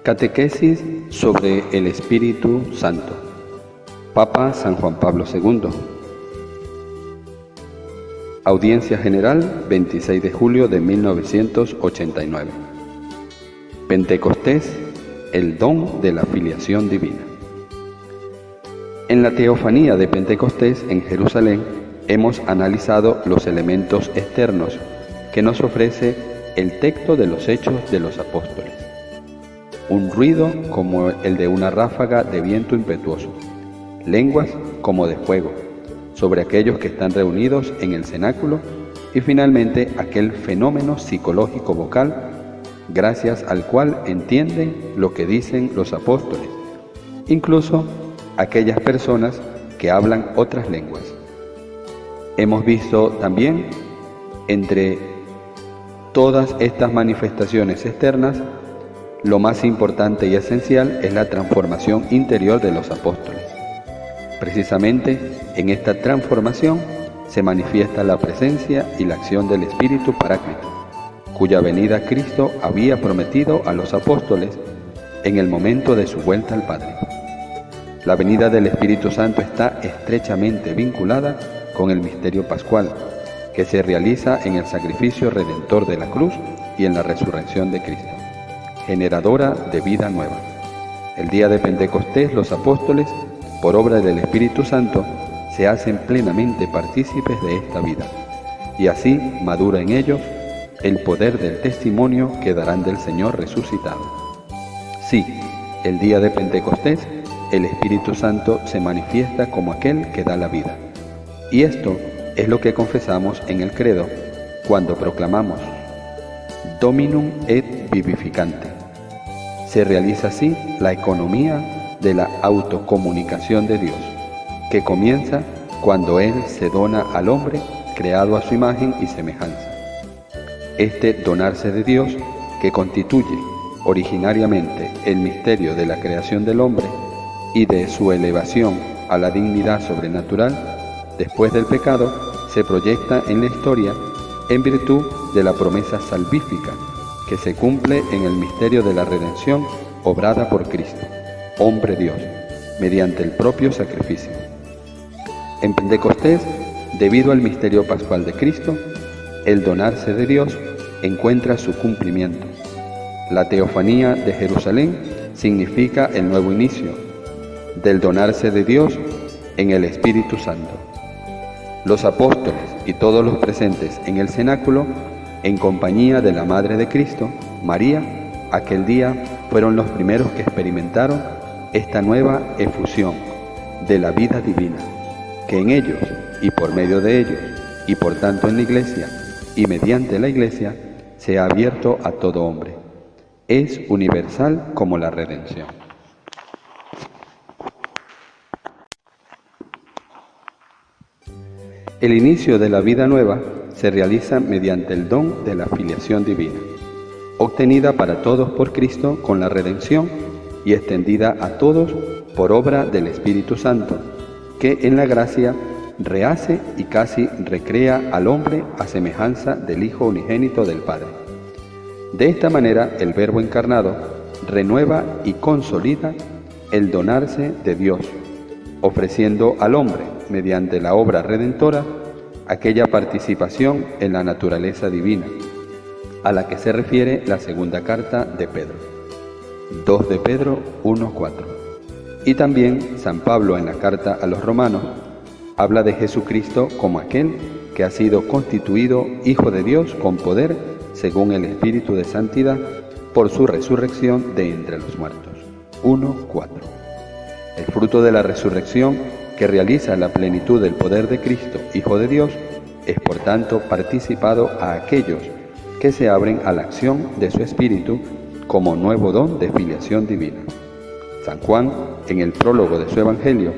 Catequesis sobre el Espíritu Santo. Papa San Juan Pablo II. Audiencia General, 26 de julio de 1989. Pentecostés, el don de la filiación divina. En la teofanía de Pentecostés en Jerusalén hemos analizado los elementos externos que nos ofrece el texto de los Hechos de los Apóstoles. Un ruido como el de una ráfaga de viento impetuoso, lenguas como de fuego, sobre aquellos que están reunidos en el cenáculo, y finalmente aquel fenómeno psicológico vocal, gracias al cual entienden lo que dicen los apóstoles, incluso aquellas personas que hablan otras lenguas. Hemos visto también, entre todas estas manifestaciones externas, lo más importante y esencial es la transformación interior de los apóstoles. Precisamente en esta transformación se manifiesta la presencia y la acción del Espíritu Paráclito, cuya venida Cristo había prometido a los apóstoles en el momento de su vuelta al Padre. La venida del Espíritu Santo está estrechamente vinculada con el misterio pascual, que se realiza en el sacrificio redentor de la cruz y en la resurrección de Cristo, generadora de vida nueva. El día de Pentecostés, los apóstoles, por obra del Espíritu Santo, se hacen plenamente partícipes de esta vida, y así madura en ellos el poder del testimonio que darán del Señor resucitado. Sí, el día de Pentecostés, el Espíritu Santo se manifiesta como aquel que da la vida. Y esto es lo que confesamos en el credo cuando proclamamos Dominum et vivificante. Se realiza así la economía de la autocomunicación de Dios, que comienza cuando Él se dona al hombre creado a su imagen y semejanza. Este donarse de Dios, que constituye originariamente el misterio de la creación del hombre y de su elevación a la dignidad sobrenatural, después del pecado, se proyecta en la historia en virtud de la promesa salvífica que se cumple en el misterio de la redención obrada por Cristo, hombre Dios, mediante el propio sacrificio. En Pentecostés, debido al misterio pascual de Cristo, el donarse de Dios encuentra su cumplimiento. La teofanía de Jerusalén significa el nuevo inicio del donarse de Dios en el Espíritu Santo. Los apóstoles y todos los presentes en el cenáculo, en compañía de la Madre de Cristo, María, aquel día fueron los primeros que experimentaron esta nueva efusión de la vida divina, que en ellos y por medio de ellos, y por tanto en la Iglesia y mediante la Iglesia, se ha abierto a todo hombre. Es universal como la redención. El inicio de la vida nueva se realiza mediante el don de la filiación divina, obtenida para todos por Cristo con la redención y extendida a todos por obra del Espíritu Santo, que en la gracia rehace y casi recrea al hombre a semejanza del Hijo unigénito del Padre. De esta manera, el Verbo encarnado renueva y consolida el donarse de Dios, ofreciendo al hombre, mediante la obra redentora, aquella participación en la naturaleza divina, a la que se refiere la segunda carta de Pedro, 2 de Pedro 1:4. Y también San Pablo en la carta a los Romanos habla de Jesucristo como aquel que ha sido constituido Hijo de Dios con poder según el Espíritu de Santidad por su resurrección de entre los muertos, 1:4. El fruto de la resurrección que realiza la plenitud del poder de Cristo, Hijo de Dios, es por tanto participado a aquellos que se abren a la acción de su Espíritu como nuevo don de filiación divina. San Juan, en el prólogo de su Evangelio,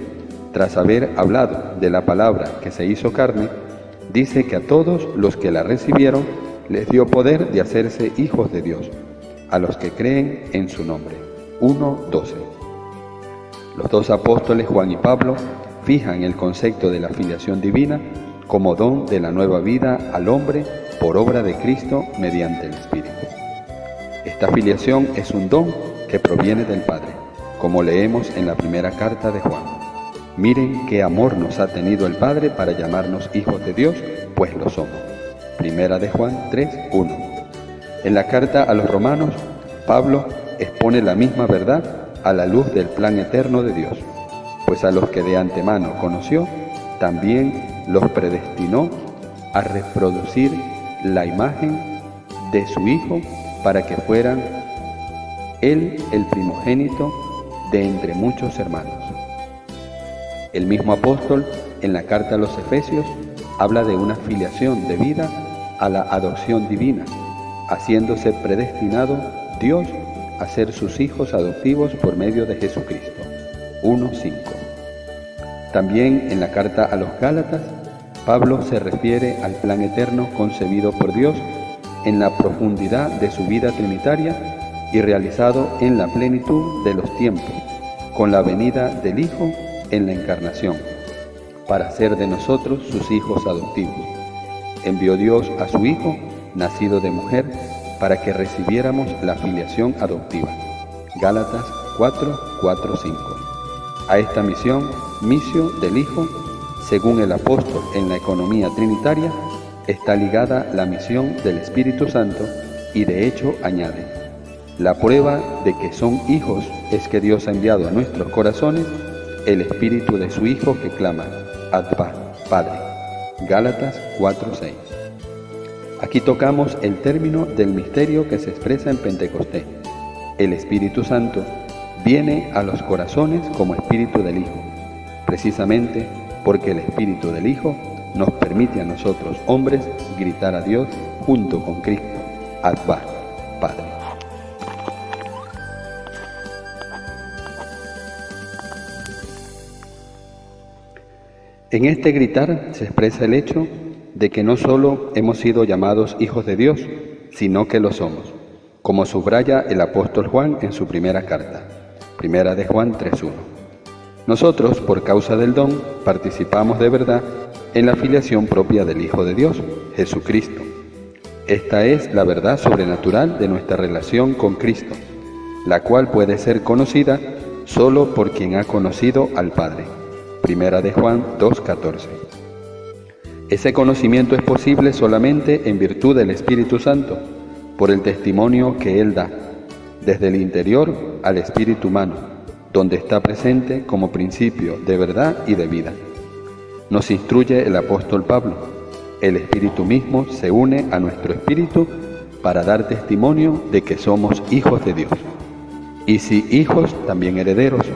tras haber hablado de la palabra que se hizo carne, dice que a todos los que la recibieron les dio poder de hacerse hijos de Dios, a los que creen en su nombre. 1:12. Los dos apóstoles Juan y Pablo fijan el concepto de la filiación divina como don de la nueva vida al hombre por obra de Cristo mediante el Espíritu. Esta filiación es un don que proviene del Padre, como leemos en la primera carta de Juan. Miren qué amor nos ha tenido el Padre para llamarnos hijos de Dios, pues lo somos. Primera de Juan 3:1. En la carta a los Romanos, Pablo expone la misma verdad a la luz del plan eterno de Dios, pues a los que de antemano conoció, también los predestinó a reproducir la imagen de su Hijo para que fueran Él el primogénito de entre muchos hermanos. El mismo apóstol, en la carta a los Efesios, habla de una filiación debida a la adopción divina, haciéndose predestinado Dios a ser sus hijos adoptivos por medio de Jesucristo. 1:5. También en la carta a los Gálatas, Pablo se refiere al plan eterno concebido por Dios en la profundidad de su vida trinitaria y realizado en la plenitud de los tiempos, con la venida del Hijo en la encarnación, para ser de nosotros sus hijos adoptivos. Envió Dios a su Hijo, nacido de mujer, para que recibiéramos la filiación adoptiva. Gálatas 4:4-5. A esta misión, misio del Hijo, según el apóstol en la economía trinitaria, está ligada la misión del Espíritu Santo y de hecho añade: la prueba de que son hijos es que Dios ha enviado a nuestros corazones el Espíritu de su Hijo que clama: Abba, Padre. Gálatas 4:6. Aquí tocamos el término del misterio que se expresa en Pentecostés. El Espíritu Santo viene a los corazones como Espíritu del Hijo, precisamente porque el Espíritu del Hijo nos permite a nosotros, hombres, gritar a Dios junto con Cristo: Abba, Padre. En este gritar se expresa el hecho de que no solo hemos sido llamados hijos de Dios, sino que lo somos, como subraya el apóstol Juan en su primera carta, Primera de Juan 3:1. Nosotros, por causa del don, participamos de verdad en la filiación propia del Hijo de Dios, Jesucristo. Esta es la verdad sobrenatural de nuestra relación con Cristo, la cual puede ser conocida solo por quien ha conocido al Padre. Primera de Juan 2:14. Ese conocimiento es posible solamente en virtud del Espíritu Santo, por el testimonio que Él da, desde el interior al espíritu humano, donde está presente como principio de verdad y de vida. Nos instruye el apóstol Pablo: el Espíritu mismo se une a nuestro espíritu para dar testimonio de que somos hijos de Dios. Y si hijos, también herederos,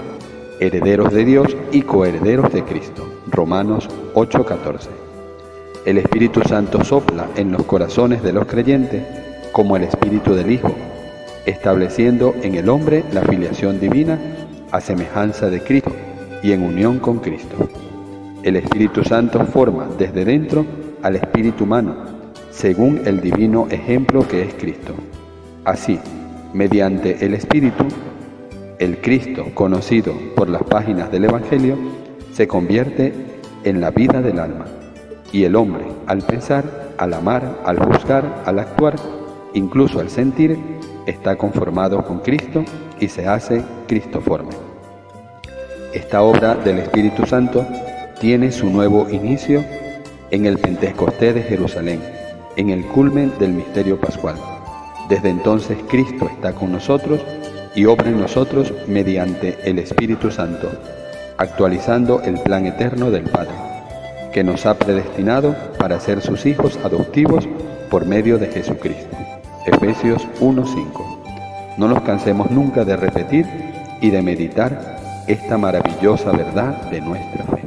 herederos de Dios y coherederos de Cristo. Romanos 8:14. El Espíritu Santo sopla en los corazones de los creyentes como el Espíritu del Hijo, estableciendo en el hombre la filiación divina a semejanza de Cristo y en unión con Cristo. El Espíritu Santo forma desde dentro al espíritu humano, según el divino ejemplo que es Cristo. Así, mediante el Espíritu, el Cristo conocido por las páginas del Evangelio se convierte en la vida del alma, y el hombre, al pensar, al amar, al juzgar, al actuar, incluso al sentir, está conformado con Cristo y se hace cristoforme. Esta obra del Espíritu Santo tiene su nuevo inicio en el Pentecostés de Jerusalén, en el culmen del misterio pascual. Desde entonces Cristo está con nosotros y obra en nosotros mediante el Espíritu Santo, actualizando el plan eterno del Padre, que nos ha predestinado para ser sus hijos adoptivos por medio de Jesucristo. Efesios 1:5. No nos cansemos nunca de repetir y de meditar esta maravillosa verdad de nuestra fe.